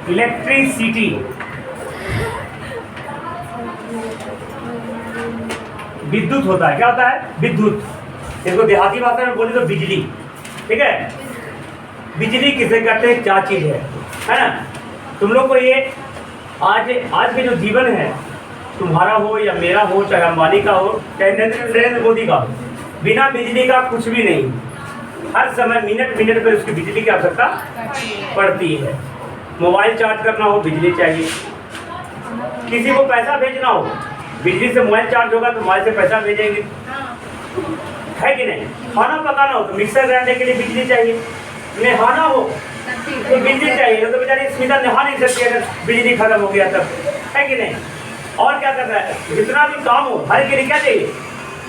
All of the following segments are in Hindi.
इलेक्ट्रिसिटी, विद्युत होता है। क्या होता है? विद्युत। इसको देहाती भाषा में बोले तो बिजली। ठीक है, बिजली किसे कहते हैं, क्या चीज है ना? तुम लोग को ये आज के जो जीवन है, तुम्हारा हो या मेरा हो, चाहे अंबानी का हो, चाहे नरेंद्र मोदी का हो, बिना बिजली का कुछ भी नहीं। हर समय मिनट मिनट पर उसकी बिजली की आवश्यकता पड़ती है। मोबाइल चार्ज करना हो बिजली चाहिए, किसी को पैसा भेजना हो बिजली से मोबाइल चार्ज होगा तो मोबाइल से पैसा भेजेंगे, है कि नहीं? खाना पकाना हो तो मिक्सर ग्राइंडर के लिए बिजली चाहिए, नहाना हो तो बिजली चाहिए। तो बेचारी स्मिता नहा नहीं सकती अगर बिजली खत्म हो गया तब, है कि नहीं? और क्या कर रहा है, जितना भी काम हो हर के लिए क्या चाहिए?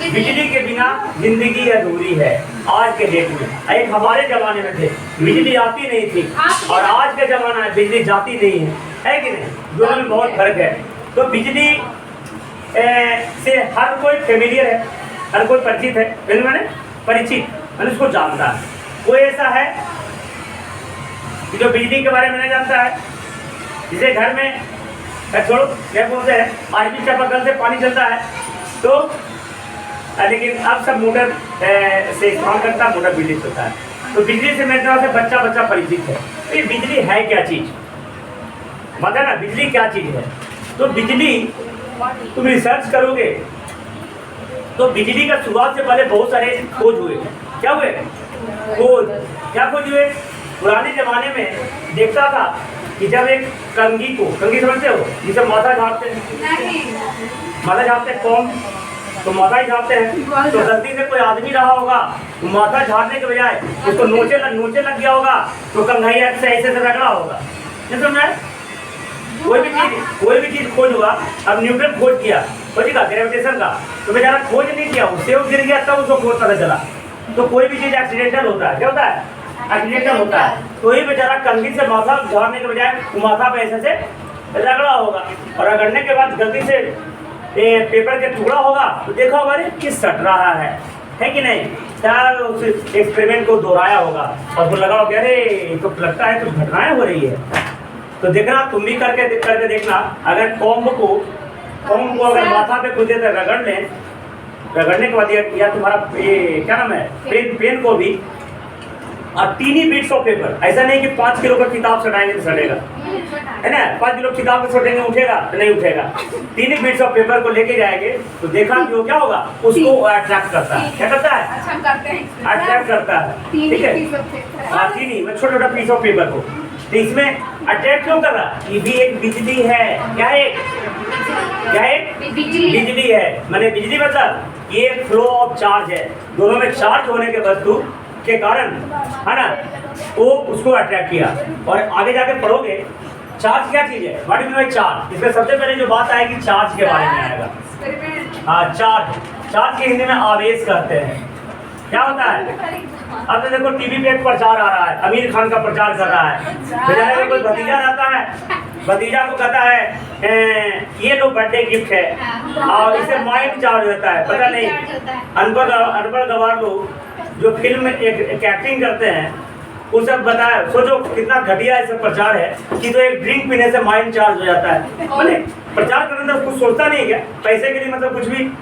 बिजली के बिना जिंदगी अधूरी है। आज के डेट में, एक हमारे जमाने में थे बिजली आती नहीं थी, और आज के जमाना में बिजली जाती नहीं है कि नहीं? दोनों में बहुत फर्क है। तो बिजली से हर कोई फेमिलियर है, हर कोई परिचित है। मैंने परिचित मैंने उसको जानता है। कोई ऐसा है कि जो बिजली के बारे में नहीं जानता है? जिसे घर में छोड़ो क्या बोलते हैं, आज भी चापाकल से पानी चलता है तो, लेकिन अब सब मोटर से इस्तेमाल करता है, मोटर बिजली से होता है। तो बिजली से मेरे तरह से बच्चा परिचित है। तो ये बिजली है क्या चीज़, बता ना, बिजली क्या चीज़ है? तो बिजली तुम रिसर्च करोगे तो बिजली का शुरुआत से पहले बहुत सारे खोज हुए। क्या हुए? क्या खोज हुए? पुराने जमाने में देखता था कि जब एक कंघी समझते हो, जिसे माथा झाड़ते हैं, कौन तो माथा ही झाड़ते हैं। तो गलती से कोई आदमी रहा होगा, माथा झाड़ने के बजाय उसको नोचे लग गया होगा, तो कंघाई ऐसे रगड़ा होगा। नहीं समझ में? कोई भी चीज खोज हुआ। अब न्यूटन खोज किया ग्रेविटेशन का, तो बेचारा खोज नहीं किया, उससे वो गिर गया तब उसको खोज पता चला। तो कोई भी चीज एक्सीडेंटल होता है। क्या होता है? एक्सीडेंटल होता है। तो ये बेचारा कंघी से माथा झाड़ने के बजाय माथा पे ऐसे रगड़ा होगा, और रगड़ने के बाद गलती से पेपर के टुकड़ा होगा तो देखा होगा अरे किस सट रहा है कि नहीं? क्या उस एक्सपेरिमेंट को दोहराया होगा और वो लगा होगा अरे तो लगता है कुछ घटनाएं हो रही है। तो देखना, तुम भी करके देखना, अगर कॉम्ब को अगर माथा पे कुछ देर रगड़ने के बाद या तुम्हारा क्या नाम है, पेन को भी, और टीनी बिट्स ऑफ पेपर, ऐसा नहीं कि 5 किलो का किताब सटाएंगे तो सटेगा, है ना? 5 किलो किताब को सटेंगे उठेगा तो नहीं उठेगा। टीनी बिट्स ऑफ पेपर को लेके जाएंगे तो देखा कि वो क्या होगा, उसको अट्रैक्ट करता है। क्या करता है? अट्रैक्ट करता है। ठीक है, हाँ, टीनी मतलब छोटा पीस ऑफ पेपर को। तो इसमें अट्रैक्ट क्यों कर रहा? ये भी एक बिजली है। क्या है? बिजली है। मैंने बिजली मतलब ये फ्लो ऑफ चार्ज है, दोनों में चार्ज होने के वस्तु के कारण, है ना, वो उसको अट्रैक्ट किया। और आगे जाके पढ़ोगे चार्ज क्या चीज है, व्हाट इज माय चार्ज। इसमें सबसे पहले जो बात आएगी चार्ज के बारे में आएगा। हाँ, चार्ज के हिंदी में आवेश कहते हैं। क्या होता है? अब तो देखो टीवी पे एक प्रचार आ रहा है, आमिर खान का प्रचार कर रहा है। बेचारे का कोई भतीजा रहता है, भतीजा को कहता है ये लो बर्थडे गिफ्ट है, और इससे माइंड चार्ज होता है। पता नहीं अनपढ़ गवार लोग जो फिल्म में एक एक्टिंग करते हैं, वो सब बताया। सोचो कितना घटिया ऐसा प्रचार है कि तो एक ड्रिंक पीने से माइंड चार्ज हो जाता है। मैंने प्रचार करने तो कुछ सोचता नहीं है क्या? पैसे के लिए मतलब कुछ भी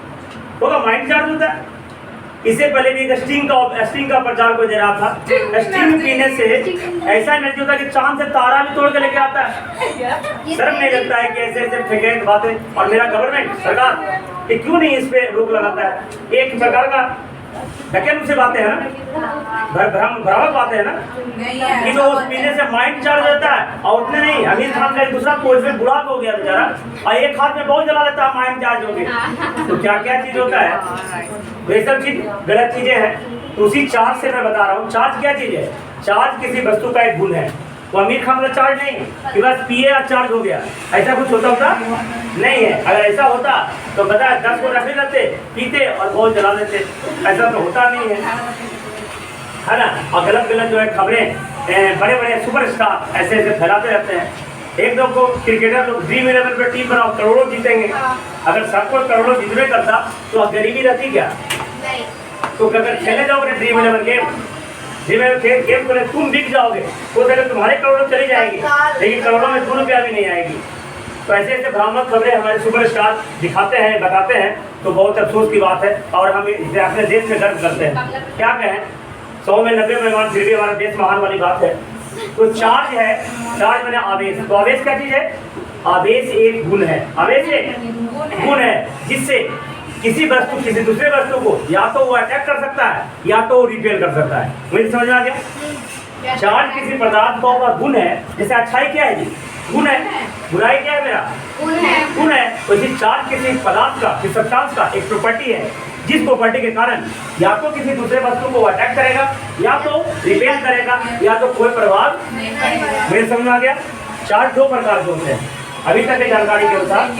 होगा, माइंड चार्ज होता है। इससे पहले भी एक स्टिंग का प्रचार को दे रहा था। स्टिंग पीने से ऐसा एनर्जी होता है कि चांद से तारा भी तोड़ के लेके आता है। शर्म नहीं लगता है कि ऐसे फेकेंट बातें। और मेरा गवर्नमेंट सरकार ये क्यों नहीं इस पे रोक लगाता है? एक प्रकार का ढकेल से बातें है ना, भ्रामक बातें है ना, कि तो उस पीने से माइंड चार्ज होता है। और उतने नहीं, आमिर खान का एक दूसरा पोस्ट में बुढ़ा हो गया बेचारा, और एक हाथ में बहुत जला लेता है, माइंड चार्ज हो गया। तो क्या चीज होता है? ये सब चीज गलत चीजें हैं। तो उसी चार्ज से मैं बता रहा हूँ, चार्ज क्या चीज है? चार्ज किसी वस्तु का एक गुण है। वो आमिर खान का चार्ज नहीं कि बस पिए और चार्ज हो गया, ऐसा कुछ होता नहीं है। अगर ऐसा होता तो बता 10 को रखे रहते, पीते और बहुत जला लेते। ऐसा तो होता नहीं है ना। और गलत जो है खबरें बड़े सुपरस्टार ऐसे फैलाते रहते हैं। एक दो को क्रिकेटर लोग ड्रीम 11 पे टीम बनाओ, करोड़ों जीतेंगे। अगर सबको करोड़ों जीतने करता तो गरीबी रहती क्या? तो अगर खेले जाओगे ड्रीम 11 गेम गेम को तुम बिक जाओगे तो तुम्हारे करोड़ों चली जाएगी, लेकिन करोड़ों में 2 रुपया भी नहीं आएगी। तो ऐसे ऐसे भ्रामक खबरें हमारे सुपरस्टार दिखाते हैं, बताते हैं, तो बहुत अफसोस की बात है और हम इसे अपने देश में गर्व करते हैं। क्या कहें, 100 में 90 मेहमान, फिर भी हमारा देश महान वाली बात है। तो चार्ज है, चार्ज मैंने आवेश, तो आवेश क्या चीज है? आवेश एक गुण है, आवेश एक गुण है जिससे किसी वस्तु किसी दूसरे वस्तु को या तो वो अटैक कर सकता है या तो वो रिपेल कर सकता है। मुझे समझ में आ गया? चार्ज किसी पदार्थ का हुआ गुण है, जैसे अच्छाई क्या है जी? गुण है, बुराई क्या है मेरा? गुण है। तो इसी चार्ज किसी पदार्थ का, किसी सब्सटेंस का एक प्रॉपर्टी है, जिस प्रॉपर्टी के कारण या तो किसी दूसरे वस्तु को अटैक करेगा या तो रिपेल करेगा या तो कोई प्रभाव मेरे समझ में आ गया? चार्ज 2 प्रकार के होते हैं अभी तक की जानकारी के अनुसार,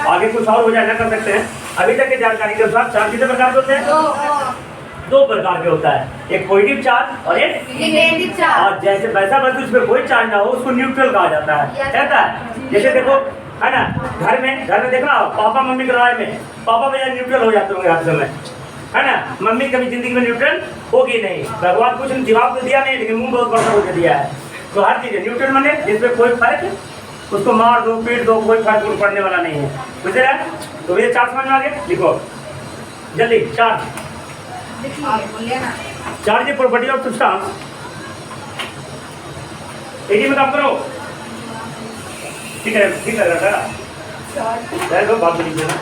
आगे कुछ और हो जाए ना कर सकते हैं। अभी तक की जानकारी के अनुसार चार्ज कितने प्रकार के होते हैं? 2 प्रकार के होता है, एक पॉजिटिव चार्ज और एक नेगेटिव चार्ज। और जैसे वैसा वस्तु जिसमें कोई चार्ज ना हो उसको न्यूट्रल कहा जाता है, कहता है। जैसे देखो है ना, घर में देखना पापा मम्मी की लड़ाई में पापा भैया न्यूट्रल हो जाते होंगे हर समय, है ना। मम्मी कभी जिंदगी में न्यूट्रल होगी नहीं, भगवान कुछ जवाब तो दिया नहीं लेकिन मुंह बहुत बड़ा होकर दिया है। तो हर चीज न्यूट्रल माने जिसमें कोई फर्क, उसको मार दो पीट दो, कोई फर्क पड़ने वाला नहीं है, बुझे रहा? तो ये चार्ज समझ में आ गया? लिखो जल्दी। Charge charge a property of substance. एक में काम करो, ठीक है? ठीक लग रहा था, दो बात लीजिए ना,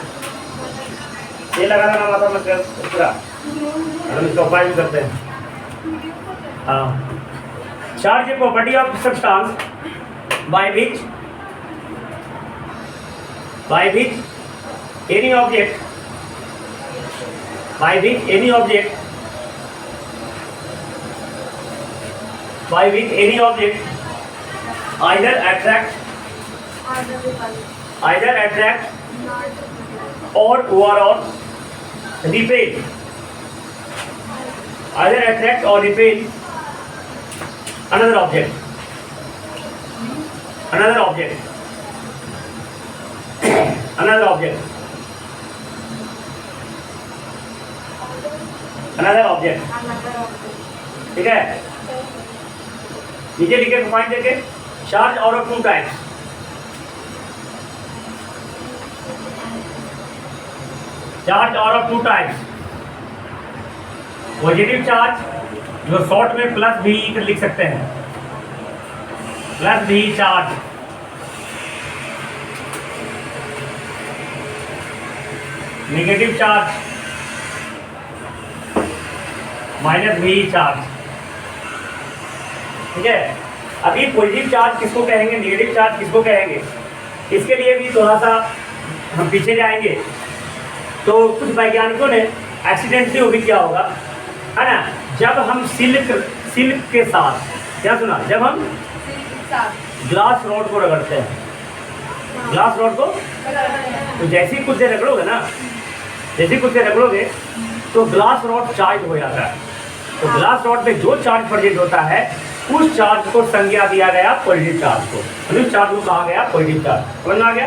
ये लगा ना माथा मत पूरा, हम इसका उपाय भी करते हैं। हाँ, charge a property of substance by which any object by which any object either attract or repel, either attract or repel another object ठीक है? नीचे लिखे फाइंड करके charge out of 2 types. Charge out of 2 types, positive charge जो शॉर्ट में प्लस भी लिख सकते हैं, प्लस भी चार्ज, नेगेटिव चार्ज माइनस भी चार्ज, ठीक है? अभी पॉजिटिव चार्ज किसको कहेंगे, नेगेटिव चार्ज किसको कहेंगे, इसके लिए भी थोड़ा सा हम पीछे जाएंगे। तो कुछ वैज्ञानिकों ने एक्सीडेंटली वो भी किया होगा, है ना, जब हम सिल्क के साथ, क्या सुना, जब हम ग्लास रॉड को रगड़ते हैं, ग्लास रॉड को, तो जैसे ही कुछ देर रगड़ोगे ना, जैसे कुछ देर रगड़ोगे तो ग्लास रॉड चार्ज हो जाता है। तो ग्लास रॉड पे जो चार्ज प्रेजेंट होता है उस चार्ज को संज्ञा दिया गया पॉजिटिव चार्ज को, उस चार्ज को कहा गया पॉजिटिव चार्ज। समझ में आ गया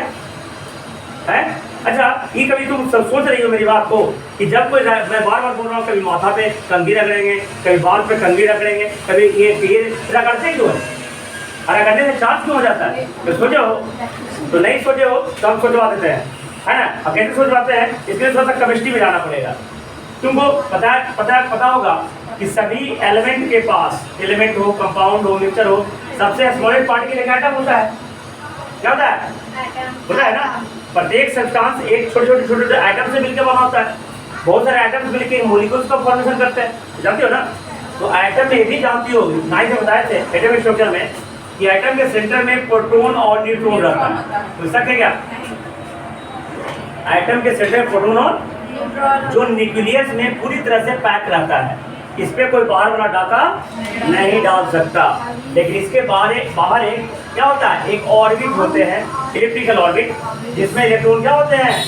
है? अच्छा, ये कभी तुम सब सोच रही हो मेरी बात को कि जब कोई, मैं बार बार बोल रहा हूँ, कभी माथा पे कंघी रगड़ेंगे, कभी बाल पे कंघी रगड़ेंगे, कभी ये रगड़ते क्यों है? रगड़ने से चार्ज क्यों हो जाता है? तो सोचे हो? तो नहीं सोचे हो तो हम सोचवा देते हैं, है ना। अब कैसे सोचवाते हैं, इसलिए थोड़ा सा केमिस्ट्री में जाना पड़ेगा। तुमको पता होगा कि सभी एलिमेंट के पास, एलिमेंट हो, कंपाउंड हो, मिक्सचर हो, सबसे स्मॉलेस्ट पार्टिकल एक एटम होता है। क्या होता है? होता है ना। प्रत्येक सब्सटेंस एक छोटे एटम से मिलकर बना होता है। बहुत सारे एटम्स मिलकर मॉलिक्यूल्स का फॉर्मेशन करते हैं, जानती हो ना। तो एटम में भी जानती हो, 9 से बताए थे एटॉमिक स्ट्रक्चर में कि एटम के सेंटर में प्रोटॉन और न्यूट्रॉन रहता है। तो इसका क्या, एटम के सेंटर में प्रोटॉन और जो न्यूक्लियस में पूरी तरह से पैक रहता है, इस पे कोई बाहर वाला डाका नहीं डाल सकता। लेकिन इसके बाहर एक क्या होता है, एक ऑर्बिट होते हैं, इलिप्टिकल ऑर्बिट, जिसमें इलेक्ट्रॉन क्या होते हैं,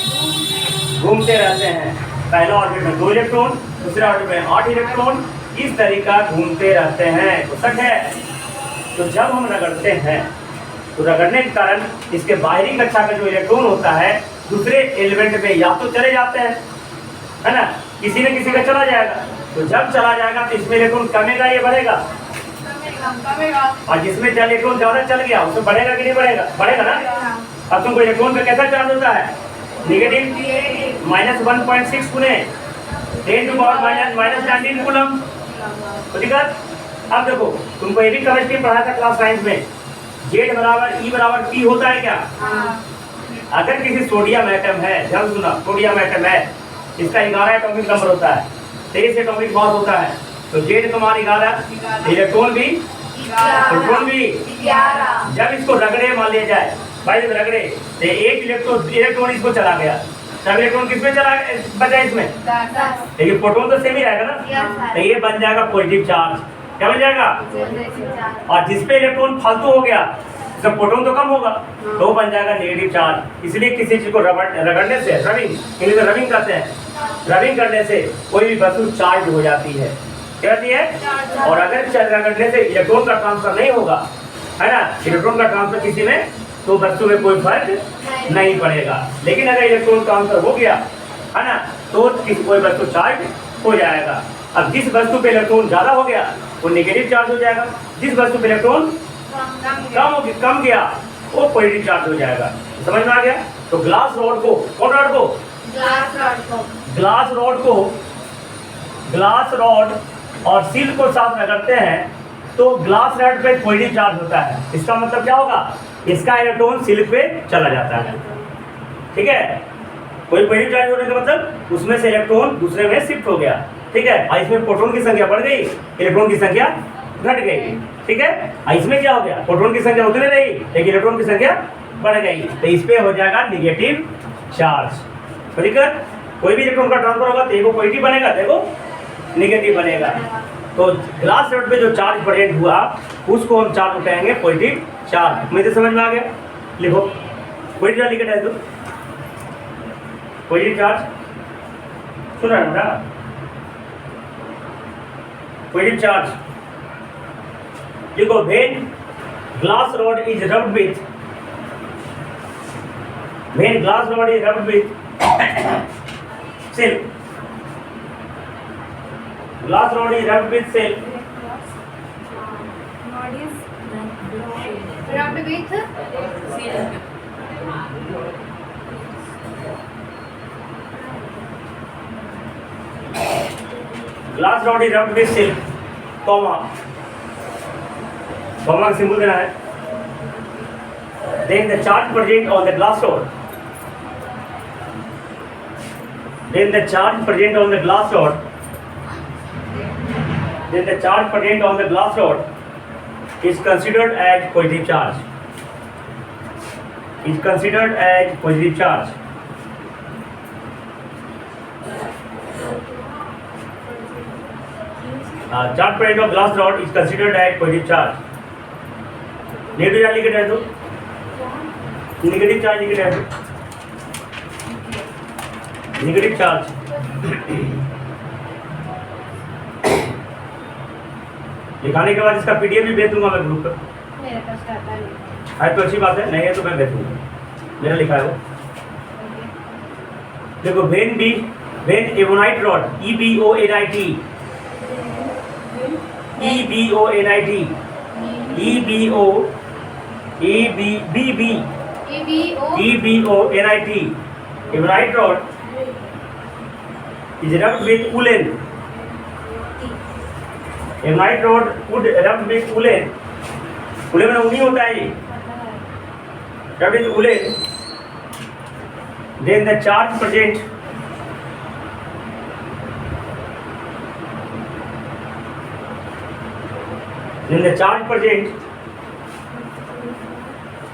घूमते रहते हैं। पहला ऑर्बिट में 2 इलेक्ट्रॉन, दूसरे ऑर्बिट में 8 इलेक्ट्रॉन, इस तरीका घूमते रहते हैं। तो सच है। तो जब हम रगड़ते हैं तो रगड़ने के कारण इसके बाहरी कक्षा में जो इलेक्ट्रॉन होता है दूसरे एलिमेंट में या तो चले जाते हैं, है ना, किसी न किसी का चला जाएगा, तो जब चला जाएगा तो इसमें इलेक्ट्रॉन कमेगा या बढ़ेगा? और जिसमें इलेक्ट्रॉन ज्यादा चल गया उसमें बढ़ेगा कि नहीं बढ़ेगा? बढ़ेगा ना। अब तुमको इलेक्ट्रॉन पे कैसा चार्ज होता है? नेगेटिव -1.6 गुने 10⁻⁻⁻ -19 कूलम। तो दिक्कत। अब देखो तुमको ये भी केमिस्ट्री पढ़ा था क्लास 9 में, Z बराबर E बराबर P होता है क्या? अगर किसी सोडियम एटम है, ध्यान सुना, सोडियम एटम है, इसका 11 एटॉमिक नंबर होता है, 23 एटॉमिक मास होता है, तो Z का मान 11, इलेक्ट्रॉन भी 11। जब इसको रगड़े मान लिया जाए भाई, जब रगड़े तो एक इलेक्ट्रॉन इसको चला गया, तब इलेक्ट्रॉन किसमें चला बचा इसमें? लेकिन प्रोटॉन तो सेम ही रहेगा ना, तो ये बन जाएगा पॉजिटिव चार्ज। क्या बन जाएगा? और जिसपे इलेक्ट्रॉन फालतू हो गया, जब प्रोटॉन तो कम होगा, तो बन जाएगा नेगेटिव चार्ज। इसलिए किसी चीज को रगड़ने से, रबिंग कहते हैं, रबिंग करने से कोई भी वस्तु चार्ज हो जाती है। क्या होती है? और अगर रगड़ने से इलेक्ट्रॉन का ट्रांसफर नहीं होगा, है ना, इलेक्ट्रॉन का ट्रांसफर किसी में, तो वस्तु में कोई फर्क नहीं पड़ेगा। लेकिन अगर इलेक्ट्रॉन ट्रांसफर हो गया, है ना, तो कोई वस्तु चार्ज हो जाएगा। अब जिस वस्तु पे इलेक्ट्रॉन ज्यादा हो गया वो नेगेटिव चार्ज हो जाएगा, जिस वस्तु पे इलेक्ट्रॉन कम गया वो पॉजिटिव चार्ज हो जाएगा। समझ में आ गया? तो ग्लास रॉड को, कौन रॉड को? ग्लास रॉड और सील को साथ रगड़ते हैं तो ग्लास रॉड पे पॉजिटिव चार्ज होता है। इसका मतलब क्या होगा? इसका इलेक्ट्रॉन सील पे चला जाता है। ठीक है, कोई पॉजिटिव चार्ज होने का मतलब उसमें से इलेक्ट्रॉन दूसरे में शिफ्ट हो गया। ठीक है, और इसमें प्रोटॉन की संख्या बढ़ गई, इलेक्ट्रॉन की संख्या घट गई। ठीक है, और इसमें क्या हो गया? प्रोटॉन की संख्या उतनी रही लेकिन इलेक्ट्रॉन की संख्या बढ़ गई, तो इस पे हो जाएगा नेगेटिव चार्ज। तो दिक्कत, कोई भी इलेक्ट्रॉन का ट्रांसफर होगा तो एगो पॉजिटिव बनेगा, देखो नेगेटिव बनेगा। तो ग्लास रॉड पे जो चार्ज प्रेजेंट हुआ उसको हम चार्ज कहेंगे पॉजिटिव चार्ज। मुझे समझ में आ गया? लिखो पॉजिटिव चार्ज, लिखा है तो पॉजिटिव चार्ज सुन रहा है बेटा? पॉजिटिव चार्ज लिखो, when glass rod is rubbed with, when glass rod is rubbed with silk, glass rod is rubbed with silk, glass rod is rubbed with silk, comma का सिंबल देना है, then the charge present on the glass rod, then the charge present on the glass rod, then the charge present on the glass rod is considered as positive charge, is considered as positive charge. Charge present on glass rod is considered as positive charge. Negative charge लिखे तो negative charge लिखे तो negative charge लिखाने के बाद इसका पीडीएफ भी भेज दूंगा मैं ग्रुप पर। मेरे पास डाटा नहीं है तो अच्छी बात है, नहीं है तो मैं भेज दूंगा, मेरा लिखा है वो। देखो when ebonite rod EBONIT ebonite rod is rubbed with woolen, ebonite rod would rubbed with woolen, woolen में ऊनी होता है, rubbed with woolen, then the charge present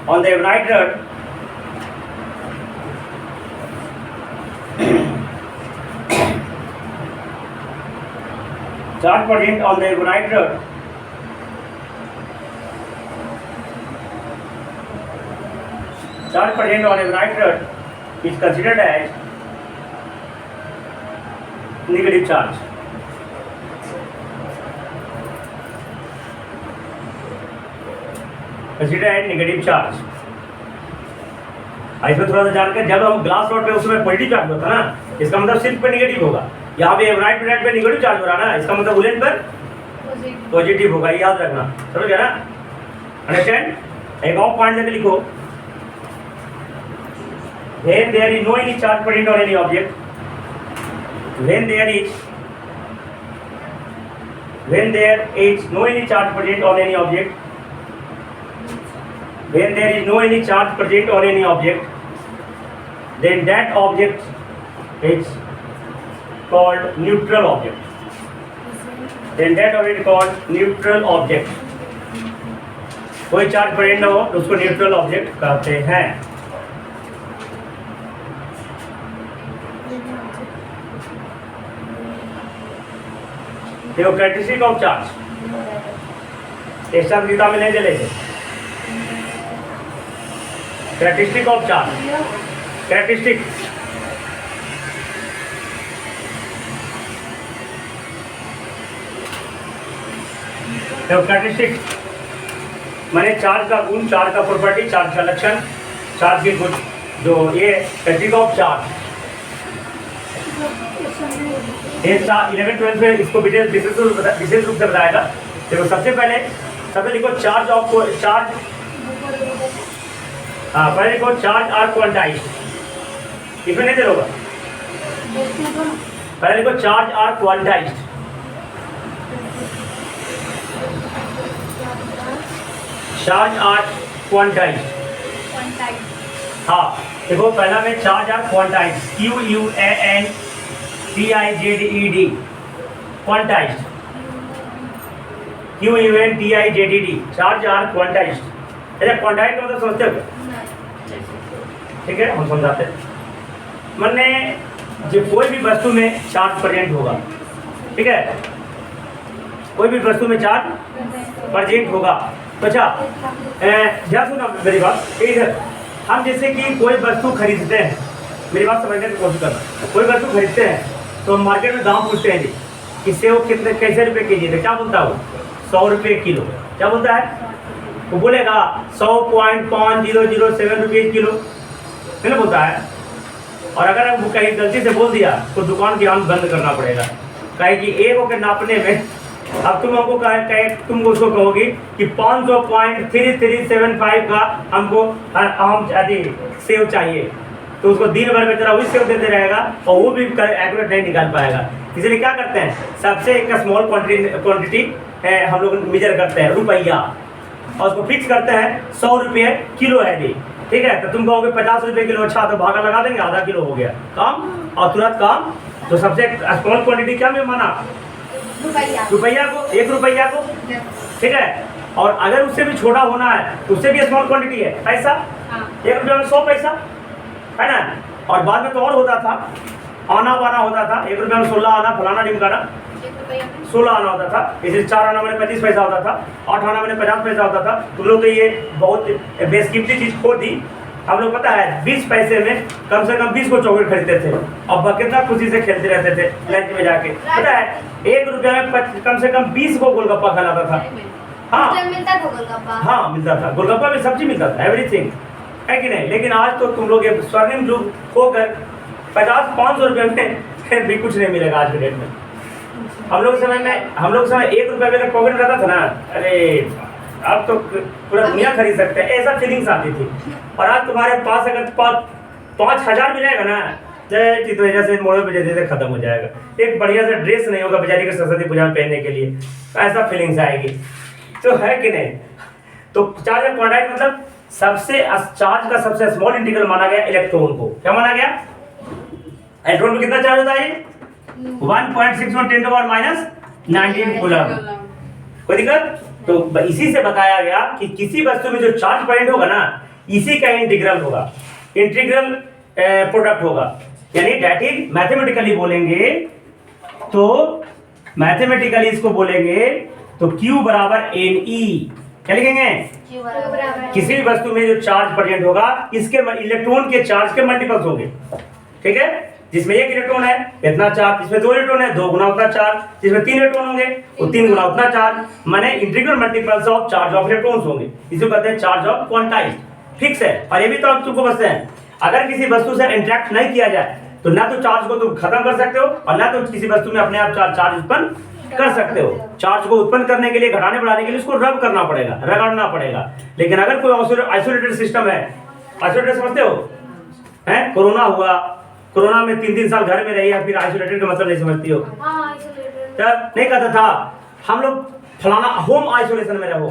on the evenite rod charge present on the evenite rod is considered as negative charge. Considered as negative charge. इसमें थोड़ा सा जानकर, जब हम ग्लास रॉड पे उसमें पॉजिटिव चार्ज होता है ना, इसका मतलब सिर्फ पे नेगेटिव होगा, यहाँ पे राइट पे निगेटिव चार्ज हो रहा है ना, इसका मतलब बुलेट पर पॉजिटिव होगा, याद रखना, समझ गया ना, अंडरस्टैंड। एक और पॉइंट लेके लिखो, when there is no any charge present on any object, when there is no any charge present on any object, when there is no any charge present on any object, then that object is called neutral object. Then that object is called neutral object. कोई चार्ज प्रेजेंट ना हो तो उसको न्यूट्रल ऑब्जेक्ट कहते हैं। देखो कैरेक्टरिस्टिक ऑफ चार्ज एक्स्ट्रा गीता में नहीं चले थे। कैरेक्टरिस्टिक ऑफ चार्ज, कैरेक्टरिस्टिक देखो कैरेक्टरिस्टिक माने चार्ज का गुण, चार्ज का प्रॉपर्टी, चार्ज का लक्षण, चार्ज के गुण, जो ये कैरेक्टरिस्टिक ऑफ चार्ज। 11-12 में इसको विशेष रूप से बताएगा। देखो सबसे लिखो चार्ज ऑफ चार्ज, हाँ पहले लिखो चार्ज आर क्वांटाइज, इसमें नहीं चलोगा, पहले लिखो charge are quantise, charge are quantise, हाँ देखो पहला में charge are quantise, QUANTIZED, quantised, QUANTIZED, charge are quantised. अच्छा क्वांटाइज्ड मतलब समझते हो, ठीक है हम समझाते हैं। मैंने जो कोई भी वस्तु में चार्ज प्रेजेंट होगा, ठीक है, कोई भी वस्तु में चार्ज प्रेजेंट होगा। तो अच्छा ध्यान सुनो मेरी बात, इधर हम जैसे कि कोई वस्तु खरीदते हैं, मेरी बात समझने की कोशिश करना, कोई वस्तु खरीदते हैं तो मार्केट में दाम पूछते हैं जी कि सेव कितने कैसे रुपए केजी है, क्या बोलता है वो 100 रुपये किलो, क्या बोलता है वो बोलेगा 100.5007 रुपये किलो, है ना बोलता है। और अगर हम कहीं गलती से बोल दिया तो दुकान की आम बंद करना पड़ेगा, कहे कि एक के नापने में अब तुम हमको तुम उसको कहोगे कि 500.3375 का हमको हम सेव चाहिए, तो उसको दिन भर में तेरा वही सेव देते रहेगा और वो भी एक्यूरेट नहीं निकाल पाएगा। इसलिए क्या करते हैं, सबसे एक स्मॉल क्वांटिटी हम लोग मेजर करते हैं रुपया और उसको फिक्स करते हैं 100 रुपये किलो है जी, ठीक है। तो तुम कहोगे 50 रुपये किलो, अच्छा तो भागा लगा देंगे, आधा किलो हो गया काम और तुरंत काम। तो सबसे स्मॉल क्वांटिटी क्या में माना, रुपया को, 1 रुपया को, ठीक है। और अगर उससे भी छोटा होना है तो उससे भी स्मॉल क्वांटिटी है पैसा, 1 रुपया में 100 पैसा, है ना। और बाद में तो और होता था, आना बाना होता था, 1 रुपया में 16 आना, फलाना ढिमकाना 16 आना होता था। इसे 4 आना मैंने 25 पैसा होता था, 8 आना मैंने 50 पैसा होता था। तुम लोग तो ये बहुत बेशकीमती चीज़ खो दी। हम लोग पता है 20 पैसे में कम से कम 20 को चॉकलेट खरीदते थे और कितना खुशी से खेलते रहते थे लंच में जाके। पता है 1 रुपया में कम से कम 20 को गोलगप्पा खिलाता था। हाँ मिलता था गोलगप्पा, हाँ मिलता था, गोलगप्पा में सब्जी मिलता था, एवरीथिंग, है कि नहीं। लेकिन आज तो तुम लोग ये स्वर्णिम युग होकर 50-500 रुपये में भी कुछ नहीं मिलेगा आज के डेट में। हम लोग समय 1 रुपये में पॉकेट रहता था ना, अरे अब तो पूरा दुनिया खरीद सकते हैं, ऐसा फीलिंग्स आती थी। और आज तुम्हारे पास अगर 5,000 मिलेगा ना, जय तो जैसे मोड़े पे जैसे खत्म हो जाएगा। एक बढ़िया सा ड्रेस नहीं होगा बेचारी के सरस्वती पूजा में पहनने के लिए, ऐसा फीलिंग्स आएगी, तो है कि नहीं। तो चार्ज ऑफ क्वांटाइज मतलब चार्ज का सबसे स्मॉल इंटीग्रल माना गया इलेक्ट्रॉन को। क्या माना गया, इलेक्ट्रॉन में कितना चार्ज होता है, 1.61 × 10⁻⁹ कूलम। कोई दिक्कत। तो इसी से बताया गया कि किसी वस्तु में जो चार्ज प्रेजेंट होगा ना, इसी का इंटीग्रल होगा, इंटीग्रल प्रोडक्ट होगा। यानी डेट इज मैथमेटिकली बोलेंगे तो मैथमेटिकली इसको बोलेंगे तो Q बराबर NE, क्या लिखेंगे, किसी भी वस्तु में जो चार्ज प्रेजेंट होगा इसके इलेक्ट्रॉन के चार्ज के मल्टीपल्स होंगे, ठीक है। जिसमें 1 इलेक्ट्रॉन है इतना चार्ज, जिसमें 2 इलेक्ट्रॉन है 2 गुना उतना चार्ज, जिसमें 3 इलेक्ट्रॉन होंगे वो 3 गुना उतना चार्ज, माने integral multiples of charge of electrons होंगे। इसे कहते हैं चार्ज ऑफ क्वांटाइज्ड, फिक्स है। और ये भी तो आप तुमको बसते हैं, अगर किसी वस्तु से इंटरेक्ट नहीं किया जाए तो ना तो चार्ज को तुम खत्म कर सकते हो और ना तो किसी वस्तु में अपने आप चार्ज उत्पन्न कर सकते हो। चार्ज को उत्पन्न करने के लिए, घटाने बढ़ाने के लिए उसको रब करना पड़ेगा, रगड़ना पड़ेगा। लेकिन अगर कोई आइसोलेटेड सिस्टम है, आइसोलेटेड समझते हो, हैं? कोरोना हुआ, कोरोना में 3-3 साल घर में रही है, फिर आइसोलेटेड का मतलब नहीं समझती हो? तब नहीं कहता था हम लोग फलाना होम आइसोलेशन में रहो,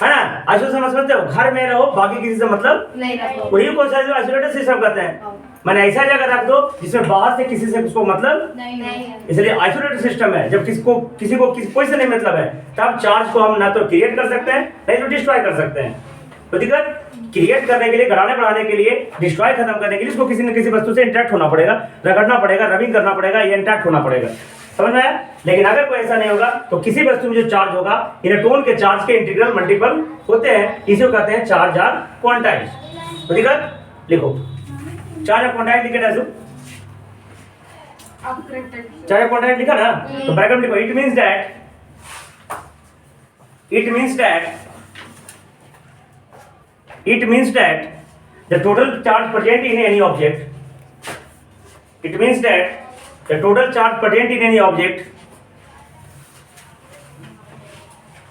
है ना? आइसोलेशन समझते हो, घर में रहो, बाकी किसी से मतलब नहीं रखो, वही को आइसोलेटेड सिस्टम कहते हैं। मैंने ऐसा जगह रख दो जिसमें बाहर से किसी से उसको मतलब नहीं, इसलिए आइसोलेटेड सिस्टम है। जब किसी को कोई से नहीं मतलब है, तब चार्ज को हम ना तो क्रिएट कर सकते हैं नहीं तो डिस्ट्रॉय कर सकते हैं। तो दिक्कत क्रिएट करने के लिए, घटाने बढ़ाने के लिए, डिस्ट्रॉय खत्म करने के लिए उसको किसी न किसी वस्तु से इंटरेक्ट होना पड़ेगा, रगड़ना पड़ेगा, रबिंग करना पड़ेगा, ये इंटरेक्ट होना पड़ेगा, समझ में आया? लेकिन अगर कोई ऐसा नहीं होगा तो किसी वस्तु में जो चार्ज होगा, इलेक्ट्रॉन के चार्ज के इंटीग्रल मल्टीपल होते हैं, इसे कहते हैं चार्ज आर क्वांटाइज्ड। तो दिक्कत लिखो, चार्ज आर क्वांटाइज्ड लिखे डालो, चार्ज आर क्वांटाइज्ड लिखा ना, तो ब्रैकेट में लिखो it means that the total charge present in any object, it means that the total charge present in any object,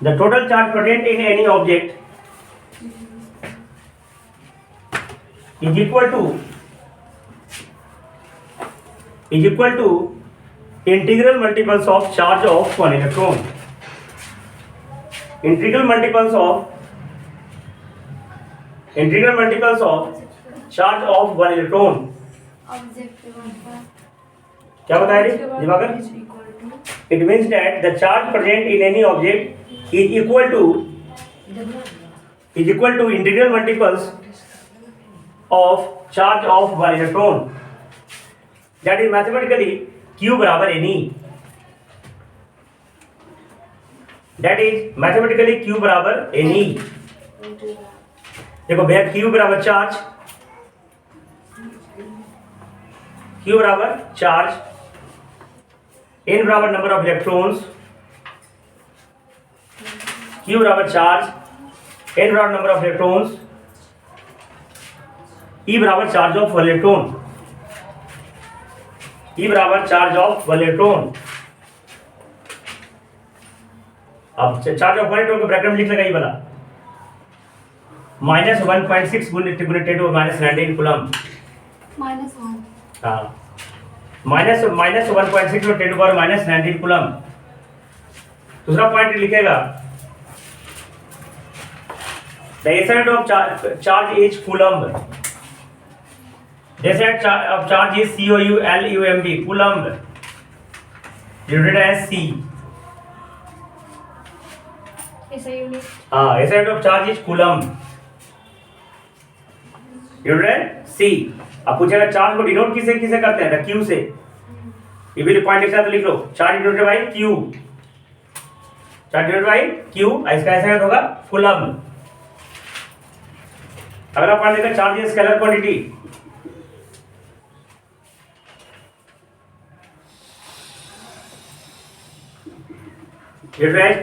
the total charge present in any object is equal to integral multiples of charge of one electron, integral multiples of charge of one electron। क्या बताया रे Diwakar? It means that the charge present in any object is equal to integral multiples of charge of one electron, that is mathematically q बराबर ne, that is mathematically q बराबर ne। देखो भैया q बराबर चार्ज, q बराबर चार्ज, n बराबर नंबर ऑफ इलेक्ट्रॉन्स, q बराबर चार्ज, n बराबर नंबर ऑफ इलेक्ट्रॉन्स, e बराबर charge of one electron, e बराबर चार्ज ऑफ वन इलेक्ट्रॉन। अब चार्ज ऑफ वन इलेक्ट्रॉन को ब्रैकेट में लिख लगा ये वाला -1.6 गुने 10 to -19 कूलम, हाँ -1.6 to 10 to -19 कूलम। दूसरा पॉइंट लिखेगा the essence of charge is coulomb, the essence of charge is coulomb, coulomb denoted as c। हाँ essence of charge is coulomb सी। अब पूछेगा चार्ज को डिनोट किसे किसे करते हैं? क्यू से। ये भी पॉइंट लिखा तो लिख लो, charge denoted by Q, charge denoted by Q, इसका ऐसा होगा कूलम्ब। अगला पॉइंट लिखा charge is scalar quantity,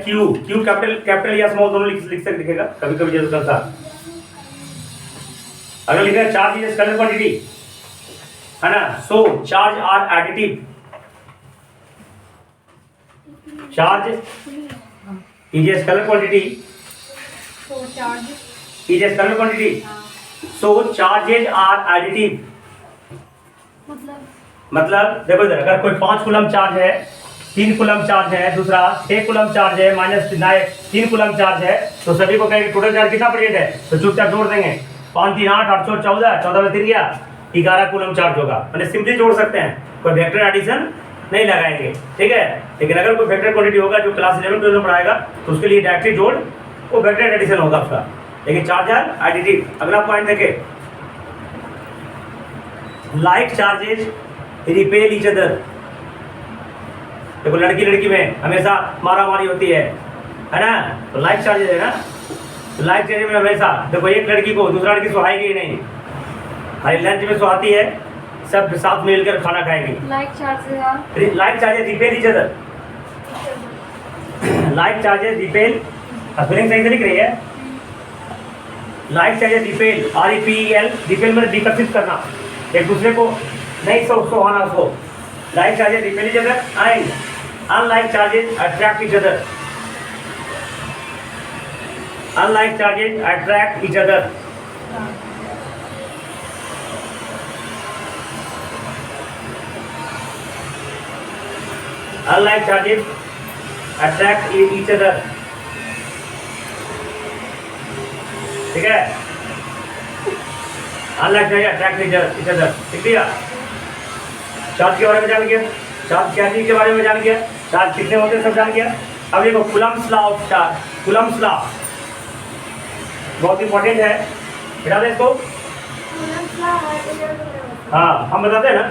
Q, Q capital या स्मॉल दोनों लिख सकते, लिखेगा कभी कभी जरूरत अनुसार। अगर लिखा है चार्ज इज स्केलर क्वांटिटी, है ना, so charge are additive, charge is a scalar quantity, is a scalar quantity, so charges are additive. मतलब देखो इधर, अगर कोई 5 कूलम चार्ज है, 3 कूलम चार्ज है, दूसरा 6 कूलम चार्ज है, -3 कूलम चार्ज है, तो सभी को कहेंगे टोटल चार्ज कितना प्रेजेंट है, तो चुपचाप जोड़ देंगे, 5 3 8 8 14 14 में 3 गया 11 कूलम चार्ज होगा। मैंने सिंपली जोड़ सकते हैं, कोई वेक्टर एडिशन नहीं लगाएंगे, ठीक है। लेकिन अगर कोई वेक्टर क्वांटिटी होगा जो क्लास 11 12 में पढ़ाएगा, तो उसके लिए डायरेक्टली जोड़ वो वेक्टर एडिशन होगा उसका, लेकिन चार्ज आर एडिटिव। अगला पॉइंट देखें, like charges repel each other. देखो लड़की लड़की में हमेशा मारा मारी होती है ना, तो लाइक चार्जेज है ना, तो लाइक चार्जेज में हमेशा देखो एक लड़की को दूसरा लड़की सुहाएगी ही नहीं, खाली लंच में सुहाती है, सब साथ मिलकर खाना खाएंगे। Like charges repel each other, like charges repel, spelling सही से लिख रही है, like charges repel, REPEL, repel में विकसित करना, एक दूसरे को नहीं so on also. Like charges repel each other and unlike charges attract each other. Unlike charges attract each other. Unlike charges attract each other. ठीक है? Unlike charges attract each other. ठीक है? चार्ज के बारे में जान गया, चार्ज क्या चीज के बारे में जान गया, चार्ज कितने होते हैं सब जान गया। अब देखो Coulomb's law of charge, Coulomb's law बहुत इंपॉर्टेंट है, बता दें इसको। हाँ हम बताते हैं ना,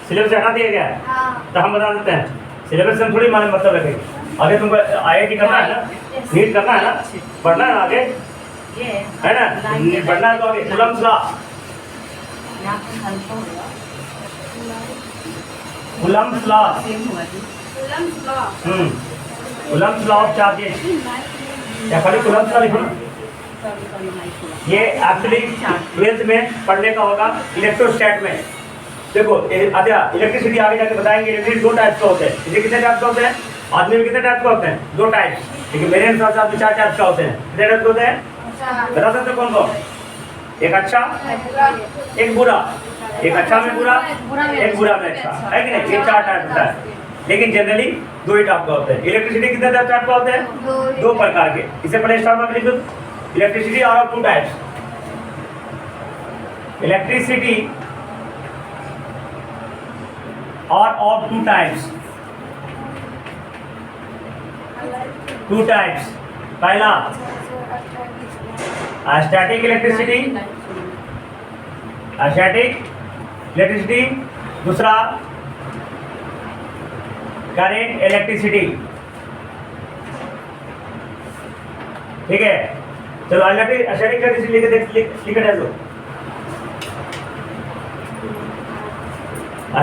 सिलेबस से हटा दिया गया है तो हम बता देते हैं, सिलेबस से हम थोड़ी माने मतलब रखेंगे। आगे तुमको IIT करना है ना, नीट करना है ना, पढ़ना है ना आगे, है ना, पढ़ना है तो आगे Coulomb's law, Coulomb's law, Coulomb's law of charges, या खाली कूलम्ब्स लॉ लिखो। ये एक्चुअली 12th में पढ़ने का होगा इलेक्ट्रोस्टैट में। देखो अच्छा इलेक्ट्रिसिटी आगे जाके बताएंगे। इलेक्ट्रिसिटी दो टाइप्स का होते हैं। इसे कितने टाइप्स का होते हैं? आदमी में कितने टाइप्स का होते हैं? दो टाइप्स, लेकिन मेरे हिसाब से आपके 4 टाइप्स का होते हैं। कितने टाइप्स होते हैं बता सकते हो कौन कौन? एक अच्छा, एक बुरा, एक अच्छा में बुरा, एक बुरा में अच्छा, है कि नहीं? ये 4 टाइप होता है, लेकिन जनरली 2 ही टाइप का होते हैं। इलेक्ट्रिसिटी कितने टाइप का होते हैं? 2 प्रकार के। इससे पहले स्टार्ट में लिख दो, electricity are of 2 types. Electricity are of 2 types, 2 types. पहला स्टैटिक इलेक्ट्रिसिटी, स्टैटिक इलेक्ट्रिसिटी, दूसरा करेंट इलेक्ट्रिसिटी। ठीक है, चलो स्टैटिक इलेक्ट्रिसिटी लिख दे दो।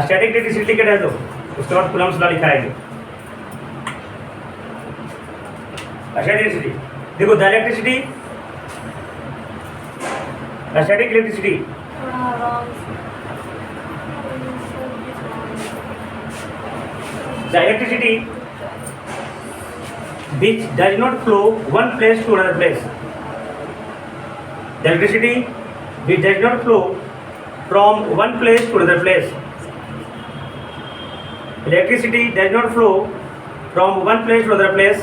स्टैटिक इलेक्ट्रिसिटी लिख दे दो, उसके बाद कूलम्ब्स लॉ लिखाएंगे। स्टैटिक इलेक्ट्रिसिटी देखो, the electricity, static electricity the electricity which does not flow one place to another place, the electricity which does not flow from one place to another place, electricity does not flow from one place to another place,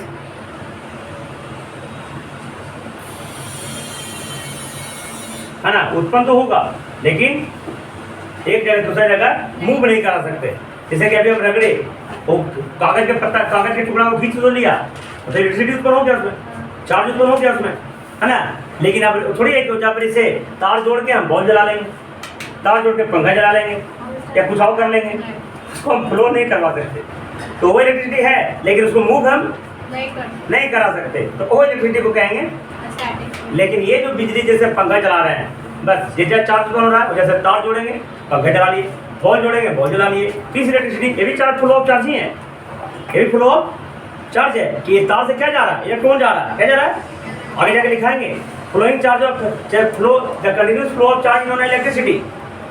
है ना, उत्पन्न तो होगा लेकिन एक जगह दूसरी जगह मूव नहीं करा सकते। जैसे कि अभी हम रगड़े वो कागज के पत्ता, कागज के टुकड़ा को खींच तो लिया तो इलेक्ट्रिसिटी उत्पन्न हो गया उसमें, चार्ज उत्पन्न हो गया उसमें, है ना। लेकिन अब थोड़ी है कि जहाँ पर इसे तार जोड़ के हम बॉल जला लेंगे, तार जोड़ के पंखा जला लेंगे या कुछ और कर लेंगे, उसको हम फ्लो नहीं करवा सकते। तो वो इलेक्ट्रिसिटी है लेकिन उसको मूव हम नहीं करा सकते, तो वो इलेक्ट्रिसिटी को कहेंगे। लेकिन ये जो बिजली जैसे पंखा चला रहे हैं, बस जैसे चार्ज उत्पन्न हो रहा है जैसे तार जोड़ेंगे पंखा जला लिए, बॉल जोड़ेंगे बॉल जला लिए। तीस इलेक्ट्रिसिटी ये भी चार्ज फ्लो ऑफ चार्ज ही है, ये भी फ्लो ऑफ चार्ज है कि ये तार से क्या जा रहा है, इलेक्ट्रॉन जा रहा है, क्या जा रहा है, आगे जाके लिखाएंगे। Flowing charge of flow the continuous flow of charge in electricity,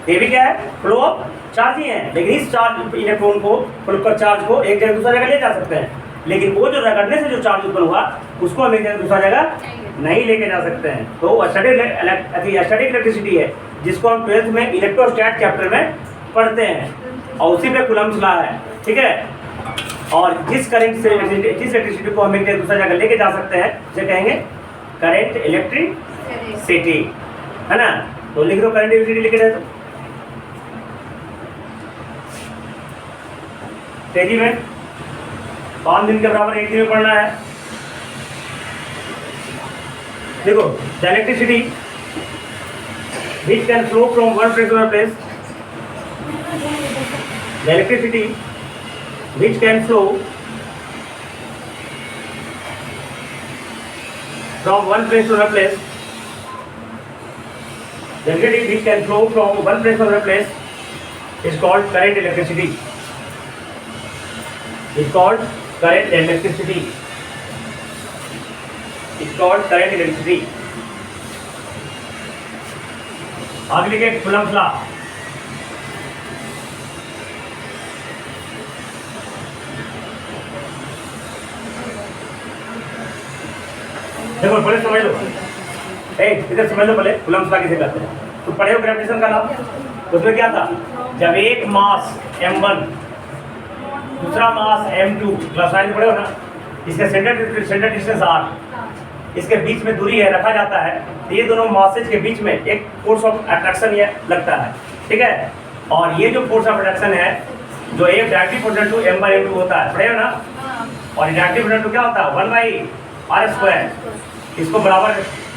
ये भी क्या है, फ्लो ऑफ चार्ज ही है। लेकिन इस चार्ज इलेक्ट्रॉन को चार्ज को एक जगह दूसरा जगह ले जा सकते हैं, लेकिन वो जो रगड़ने से जो चार्ज उत्पन्न हुआ उसको हम एक जगह दूसरा जगह नहीं लेके जा सकते हैं। तो स्टैटिक इलेक्ट्रिसिटी है जिसको हम 12th में इलेक्ट्रोस्टैट चैप्टर में पढ़ते हैं और उसी पे कूलम्ब्स लॉ है। ठीक है, और जिस करंट से जिस इलेक्ट्रिसिटी को हम एक जगह दूसरा जगह लेके जा सकते हैं उसे कहेंगे करंट इलेक्ट्रिसिटी, है ना। तो लिख दो करंट इलेक्ट्रिसिटी, लिखे जाए तो तेजी में 5 दिन के बराबर 1 दिन में पढ़ना है। देखो the electricity which can flow from one place to another place, the electricity which can flow from one place to another place, the electricity which can flow from one place to another place is called current electricity, is called current electricity, is called current electricity। आगे लिखे कूलम्ब्स लॉ, देखो पहले समझ लो, इधर समझ लो पहले कूलम्ब्स लॉ किसे कहते हैं। तो पढ़े हो ग्रेविटेशन का लॉ, उसमें क्या था, जब एक मास m1 दूसरा मास m2 क्लास साइंस पढ़े हो ना, इसका सेंटर डिस्टेंस r, इसके बीच में दूरी है रखा जाता है, तो ये दोनों मासेज के बीच में एक फोर्स ऑफ अट्रैक्शन ये लगता है, ठीक है। और ये जो फोर्स ऑफ अट्रैक्शन है जो एक डायरेक्टली प्रोपोर्शनल टू m/m2 होता है, पढ़े हो ना। और डायरेक्टली प्रोपोर्शनल टू क्या होता है, 1/r², इसको बराबर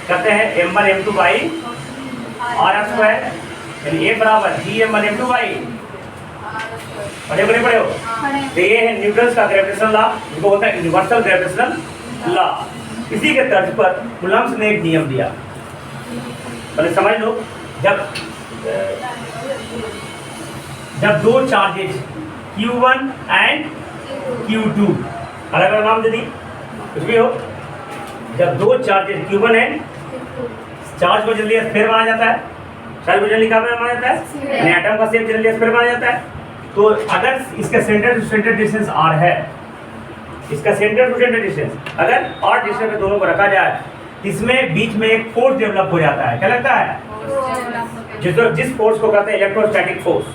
करते हैं m/m2/r², यानी a बराबर g(m/m2) पढ़े हो नहीं पढ़े हो। तो ये है न्यूटन का ग्रेविटेशनल लॉ, जिसको बोलते हैं यूनिवर्सल ग्रेविटेशनल लॉ। इसी के तर्ज पर कूलम्ब्स ने एक नियम दिया, पहले समझ लो। जब दो चार्जेज Q1 एंड Q2 अलग अलग नाम दे दी, कुछ भी हो, जब दो चार्जेज Q1 एंड चार्ज को जल्दी स्फीयर माना जाता है, चार्ज को जल्दी क्या माना जाता है, एटम का शेप जल्दी स्फीयर माना जाता है। तो अगर इसका centre to centre distance r है, इसका सेंटर टू सेंटर डिस्टेंस अगर r डिस्टेंस में दोनों को रखा जाए, इसमें बीच में एक फोर्स डेवलप हो जाता है, क्या लगता है, जिस फोर्स को कहते हैं इलेक्ट्रोस्टैटिक फोर्स,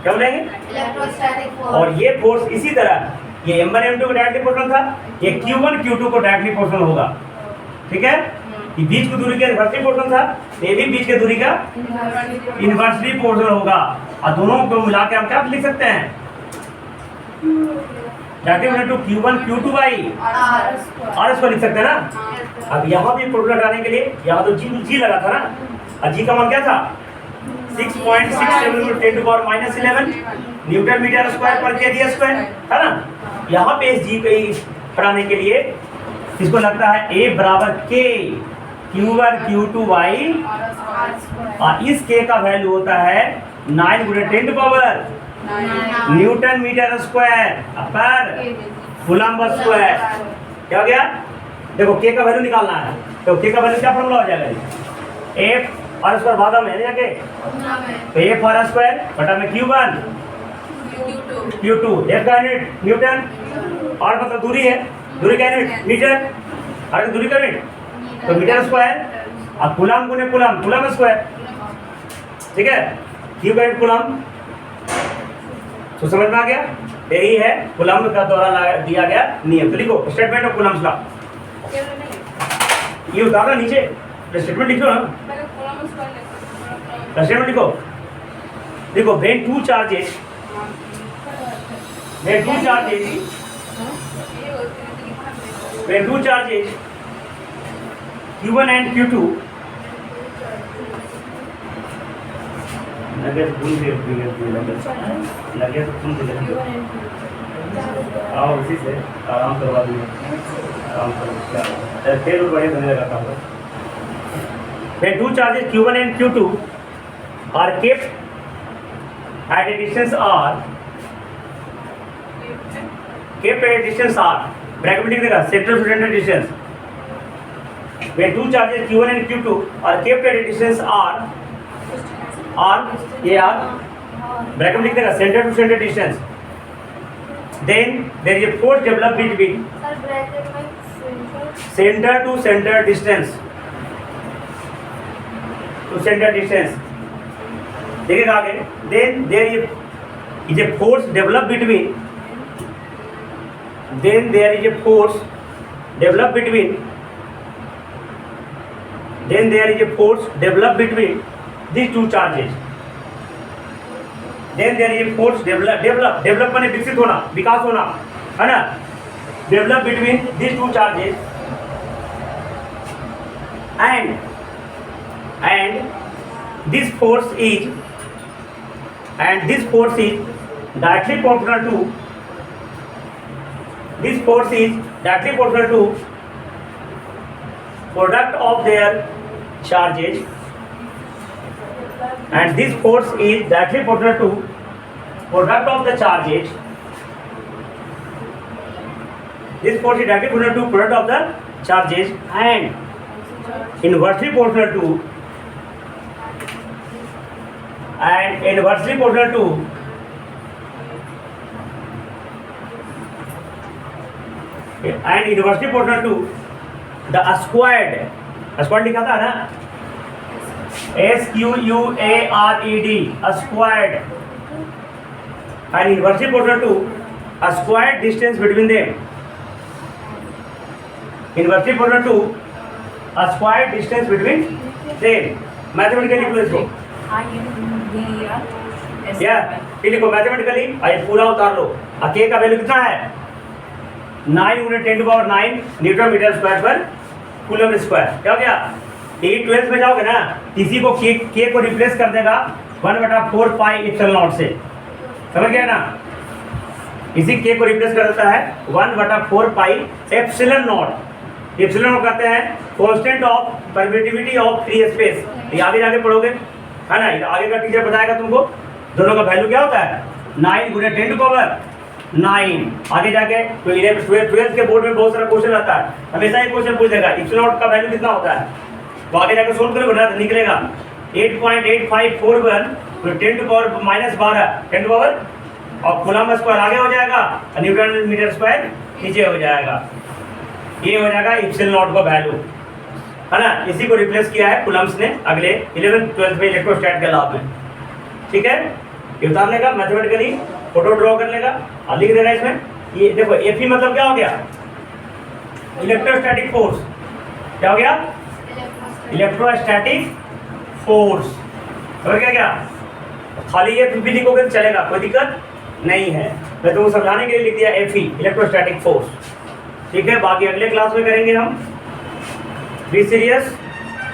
क्या बोलेंगे, इलेक्ट्रोस्टैटिक फोर्स। और ये फोर्स इसी तरह ये m/m2 को डायरेक्टली प्रोपोर्शनल था, ये Q1 Q2 को डायरेक्टली प्रोपोर्शनल होगा, ठीक है। ये बीच की दूरी का इन्वर्सली प्रोपोर्शनल था, ये भी बीच की दूरी का इन्वर्सली प्रोपोर्शनल होगा, और दोनों को मिला के हम क्या लिख सकते हैं, डायरेक्टली Q1 Q2/r² लिख सकते हैं ना। अब यहाँ भी प्रोपोर्शनल हटाने के लिए यहाँ तो g लगा था ना, और g का मान क्या था, 6.67 × 10⁻⁻11 न्यूटन मीटर स्क्वायर पर kg स्क्वायर, है ना। यहाँ पे इस g को हटाने के लिए इसको लगता है a बराबर k Q1 Q2/, और इस k का वैल्यू होता है 9 × 10⁻⁹ न्यूटन मीटर स्क्वायर पर कूलम्ब स्क्वायर। क्या हो गया, देखो k का वैल्यू निकालना है, तो k का वैल्यू क्या फॉर्मूला हो जाएगा, f(r²) भागा में है जाके, तो f(r²) बटा में Q1 Q2, f का यूनिट न्यूटन, r मतलब दूरी है, दूरी का यूनिट मीटर, r की दूरी का यूनिट तो मीटर स्क्वायर, और कूलम्ब गुने कूलम्ब स्क्वायर, ठीक है। Q का यूनिट कूलम्ब, तो समझ में आ गया, यही है कूलम्ब का द्वारा दिया गया नियम। तो लिखो स्टेटमेंट ऑफ कूलम्ब्स लॉ, ये उतारना नीचे, स्टेटमेंट लिखो ना, स्टेटमेंट लिखो, देखो when two charges Q1 and Q2 लगे तो आओ उसी से आराम करवा दूंगा, आराम करो, फिर बढ़िया समझ लगा था। When two charges Q1 and Q2 are kept at a distance r, bracket में लिख देगा centre to centre distance. When two charges Q1 and Q2 are kept at a distance r, ये r ब्रैकेट में लिख देगा centre to centre distance, then there is a force developed between center to center distance, देखिएगा आगे, then there is a force developed between these two charges, develop माने विकसित होना, विकास होना, है ना। Develop between these two charges and this force is directly proportional to product of their charges, and this force is directly proportional to product of the charges, and inversely proportional to the squared लिखा था ना, SQUARED, squared, and inversely proportional to a squared distance between them, inversely proportional to a squared distance between them. Mathematically लिखो इसको, या लिखो मैथमेटिकली, आइए पूरा उतार लो। के का वैल्यू कितना है 9 × 10⁹ न्यूटन मीटर स्क्वायर पर कूलम स्क्वायर। क्या हो गया, ये 12th में जाओगे ना, इसी को के को रिप्लेस कर देगा 1/4 पाई एप्सिलॉन नॉट से, समझ गया ना। इसी के को रिप्लेस कर देता है 1/4 pi epsilon not. Epsilon not कहते हैं constant of permittivity of free space. ये आगे जाके पढ़ोगे है ना, आगे का टीचर बताएगा तुमको दोनों का वैल्यू क्या होता है। 9 × 10⁹ आगे जाके तो 12th के बोर्ड में बहुत सारा क्वेश्चन आता है, हमेशा एक क्वेश्चन पूछ देगा एप्सिलॉन नॉट का वैल्यू कितना होता है, तो आगे जाके सोल्व करोगे ना तो निकलेगा 8.8541 10⁻12 10 पावर और कूलम स्क्वायर आगे हो जाएगा और न्यूटन मीटर स्क्वायर नीचे हो जाएगा। ये हो जाएगा एप्सिलॉन नॉट का वैल्यू, है ना। इसी को रिप्लेस किया है कूलम्स ने अगले 11th 12th में इलेक्ट्रोस्टैट के लॉ में, ठीक है। ये उतार लेगा मैथमेटिकली, फोटो ड्रॉ कर लेगा और लिख देगा इसमें। ये देखो एफई मतलब क्या हो गया, इलेक्ट्रोस्टैटिक फोर्स। क्या हो गया, इलेक्ट्रोस्टैटिक फोर्स। समझ गया क्या, खाली ये भी लिखोगे तो चलेगा, कोई दिक्कत नहीं है। मैं तुमको समझाने के लिए लिख दिया एफई, इलेक्ट्रोस्टैटिक फोर्स, ठीक है। बाकी अगले क्लास में करेंगे हम। Be serious.